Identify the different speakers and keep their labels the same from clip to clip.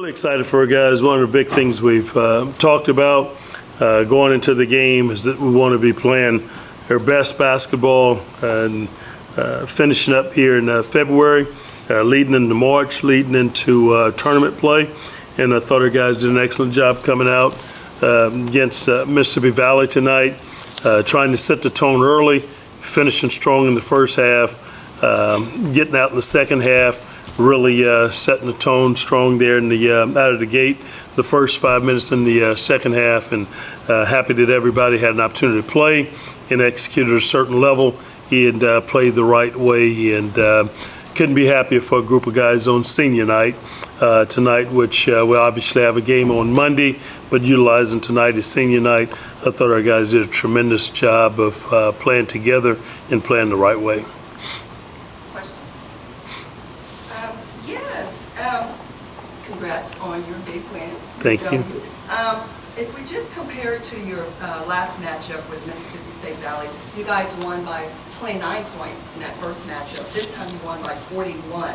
Speaker 1: Really excited for our guys. One of the big things we've talked about going into the game is that we want to be playing our best basketball and finishing up here in February, leading into March, leading into tournament play. And I thought our guys did an excellent job coming out against Mississippi Valley tonight, trying to set the tone early, finishing strong in the first half, getting out in the second half, really setting the tone strong there in the out of the gate, the first 5 minutes in the second half, and happy that everybody had an opportunity to play and execute at a certain level and played the right way. And couldn't be happier for a group of guys on senior night tonight, which we obviously have a game on Monday, but utilizing tonight as senior night. I thought our guys did a tremendous job of playing together and playing the right way.
Speaker 2: Congrats on your big win.
Speaker 1: Thank you.
Speaker 2: If we just compare to your last matchup with Mississippi State Valley, you guys won by 29 points in that first matchup. This time you won by 41.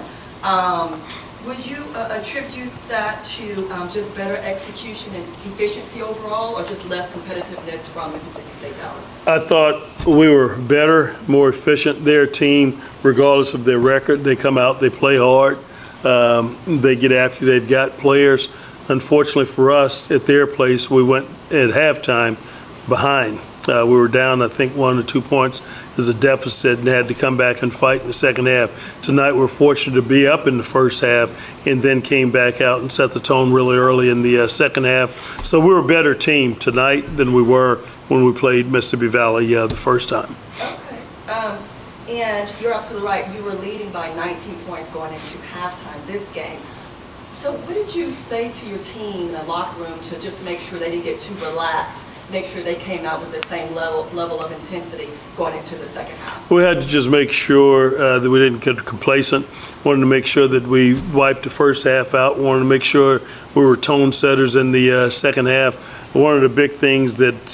Speaker 2: Would you attribute that to just better execution and efficiency overall, or just less competitiveness from Mississippi State Valley?
Speaker 1: I thought we were better, more efficient. Their team, regardless of their record, they come out, they play hard. They get after you. They've got players. Unfortunately for us, at their place, we went at halftime behind. We were down, I think, 1 or 2 points as a deficit and had to come back and fight in the second half. Tonight, we're fortunate to be up in the first half and then came back out and set the tone really early in the second half. So we were a better team tonight than we were when we played Mississippi Valley the first time.
Speaker 2: Okay. And you're absolutely right. You were leading by 19 points going into halftime this game. So what did you say to your team in the locker room to just make sure they didn't get too relaxed, make sure they came out with the same level of intensity going into the second half?
Speaker 1: We had to just make sure that we didn't get complacent. Wanted to make sure that we wiped the first half out. Wanted to make sure we were tone setters in the second half. One of the big things that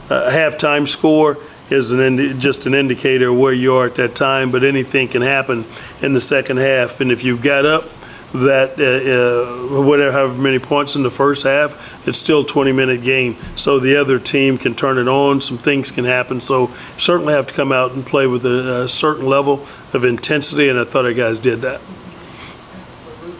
Speaker 1: halftime score is just an indicator of where you are at that time, but anything can happen in the second half. And if you've got up that however many points in the first half, it's still a 20-minute game. So the other team can turn it on, some things can happen. So certainly have to come out and play with a certain level of intensity, and I thought our guys did that.
Speaker 3: Absolutely.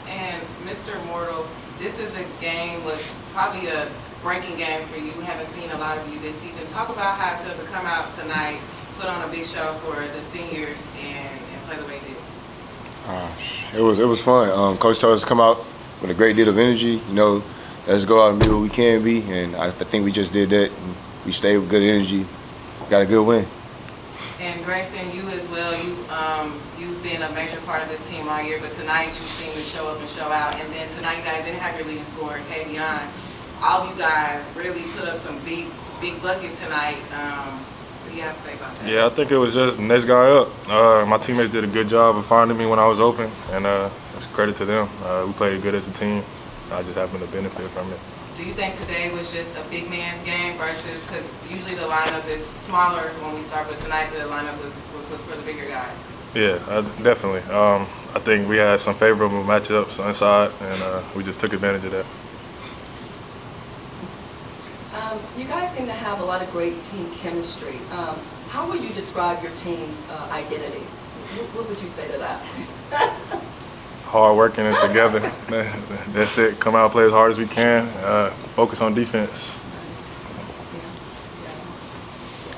Speaker 3: And Mr. Mortle, this is a game was probably a breaking game for you. We haven't seen a lot of you this season. Talk about how it feels to come out tonight, put on a big show for the seniors, and play the way you did.
Speaker 4: It was fun. Coach told us to come out with a great deal of energy. You know, let's go out and be what we can be, and I think we just did that. And we stayed with good energy, got a good win.
Speaker 3: And Grayson, you as well. You've been a major part of this team all year, but tonight you seem to show up and show out. And then tonight, you guys didn't have your leading scorer, Kavion. All of you guys really put up some big buckets tonight. What do you have to say about that?
Speaker 5: Yeah, I think it was just next guy up. My teammates did a good job of finding me when I was open, and it's credit to them. We played good as a team. I just happened to benefit from it.
Speaker 3: Do you think today was just a big man's game versus, because usually the lineup is smaller when we start, but tonight the lineup was for the bigger guys?
Speaker 5: Yeah, definitely. I think we had some favorable matchups inside, and we just took advantage of that.
Speaker 2: You guys seem to have a lot of great team chemistry. How would you describe your team's identity? What would you say to that?
Speaker 5: Hard working and together. That's it. Come out and play as hard as we can. Focus on defense.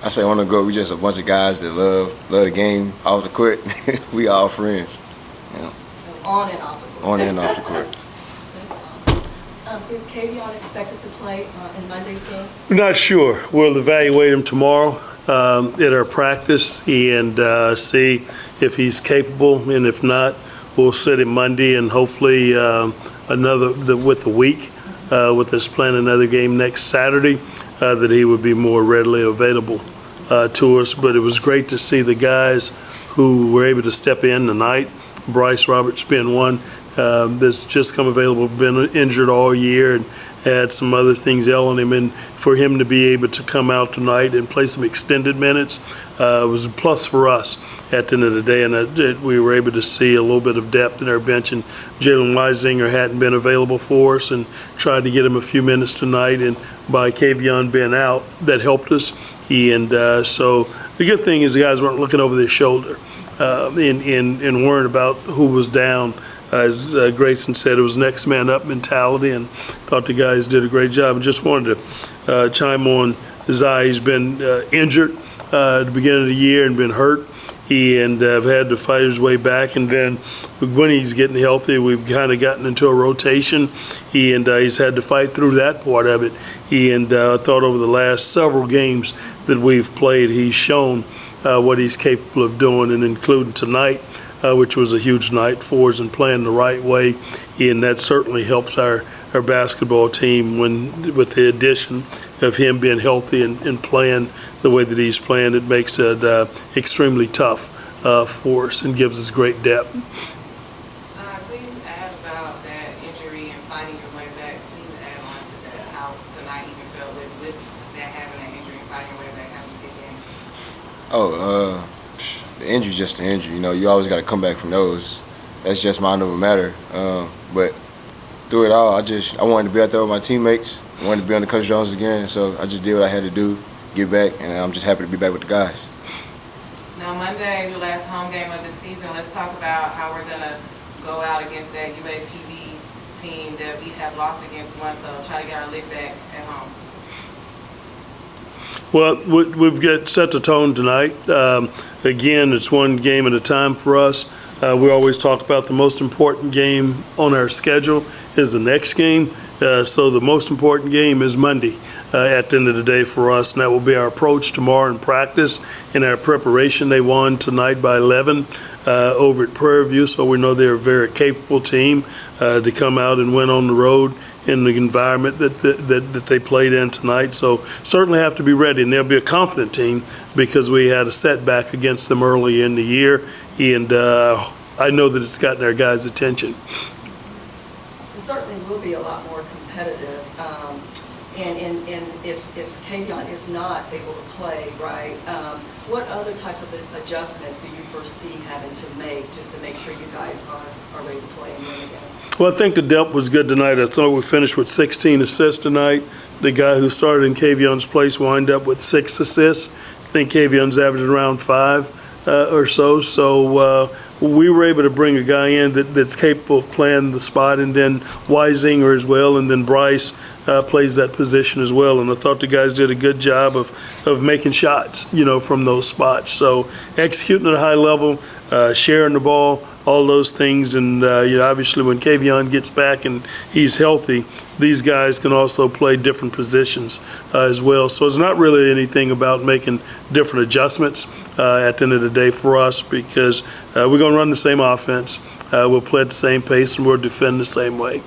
Speaker 4: I say on the go, we just a bunch of guys that love the game off the court. We all friends. You know.
Speaker 2: On and off the court.
Speaker 4: On and off the court.
Speaker 2: Is Kavion expected to play in Monday's game?
Speaker 1: We're not sure. We'll evaluate him tomorrow at our practice and see if he's capable, and if not, we'll sit him Monday and hopefully with a week, with us playing another game next Saturday, that he would be more readily available to us. But it was great to see the guys who were able to step in tonight. Bryce Roberts being one, that's just come available, been injured all year and had some other things ailing him, and for him to be able to come out tonight and play some extended minutes was a plus for us at the end of the day, and we were able to see a little bit of depth in our bench, and Jalen Weisinger hadn't been available for us, and tried to get him a few minutes tonight, and by Kavion being out, that helped us. So the good thing is the guys weren't looking over their shoulder and worrying about who was down. As Grayson said, it was next man up mentality, and thought the guys did a great job. I just wanted to chime on Zy. He's been injured at the beginning of the year and been hurt. And have had to fight his way back. And then when he's getting healthy, we've kind of gotten into a rotation. He's had to fight through that part of it. I thought over the last several games that we've played, he's shown what he's capable of doing, and including tonight, which was a huge night for us and playing the right way. And that certainly helps our basketball team with the addition of him being healthy and playing the way that he's playing. It makes it extremely tough for us and gives us great depth.
Speaker 3: Please add about that injury and fighting your way back. Please add on to that, how tonight even felt with that having that injury and fighting your way back, how you get in.
Speaker 4: The injury's just an injury. You know, you always got to come back from those. That's just mind over matter. But through it all, I wanted to be out there with my teammates. I wanted to be on the Coach Jones again, so I just did what I had to do, get back, and I'm just happy to be back with the guys.
Speaker 3: Now Monday is your last home game of the season. Let's talk about how we're gonna go out against that UAPB team that we have lost against once, so try to get our lick back at home.
Speaker 1: Well, we've got set the tone tonight. Again, it's one game at a time for us. We always talk about the most important game on our schedule is the next game. So the most important game is Monday at the end of the day for us, and that will be our approach tomorrow in practice. In our preparation, they won tonight by 11 over at Prairie View, so we know they're a very capable team to come out and win on the road in the environment that they played in tonight. So certainly have to be ready, and they'll be a confident team because we had a setback against them early in the year, and I know that it's gotten our guys' attention.
Speaker 2: It certainly will be a lot more competitive. And if Kavion is not able to play, right, what other types of adjustments do you foresee having to make just to make sure you guys are ready to play and win again?
Speaker 1: Well, I think the depth was good tonight. I thought we finished with 16 assists tonight. The guy who started in Kavion's place wound up with 6 assists. I think Kavion's averaging around 5 or so. So we were able to bring a guy in that's capable of playing the spot, and then Weisinger as well, and then Bryce plays that position as well. And I thought the guys did a good job of making shots, from those spots. So executing at a high level, sharing the ball, all those things. And obviously when Kavion gets back and he's healthy, these guys can also play different positions as well. So it's not really anything about making different adjustments at the end of the day for us, because we're going to run the same offense. We'll play at the same pace, and we'll defend the same way.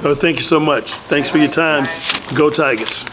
Speaker 1: Thank you so much. Thanks for your time. Go Tigers.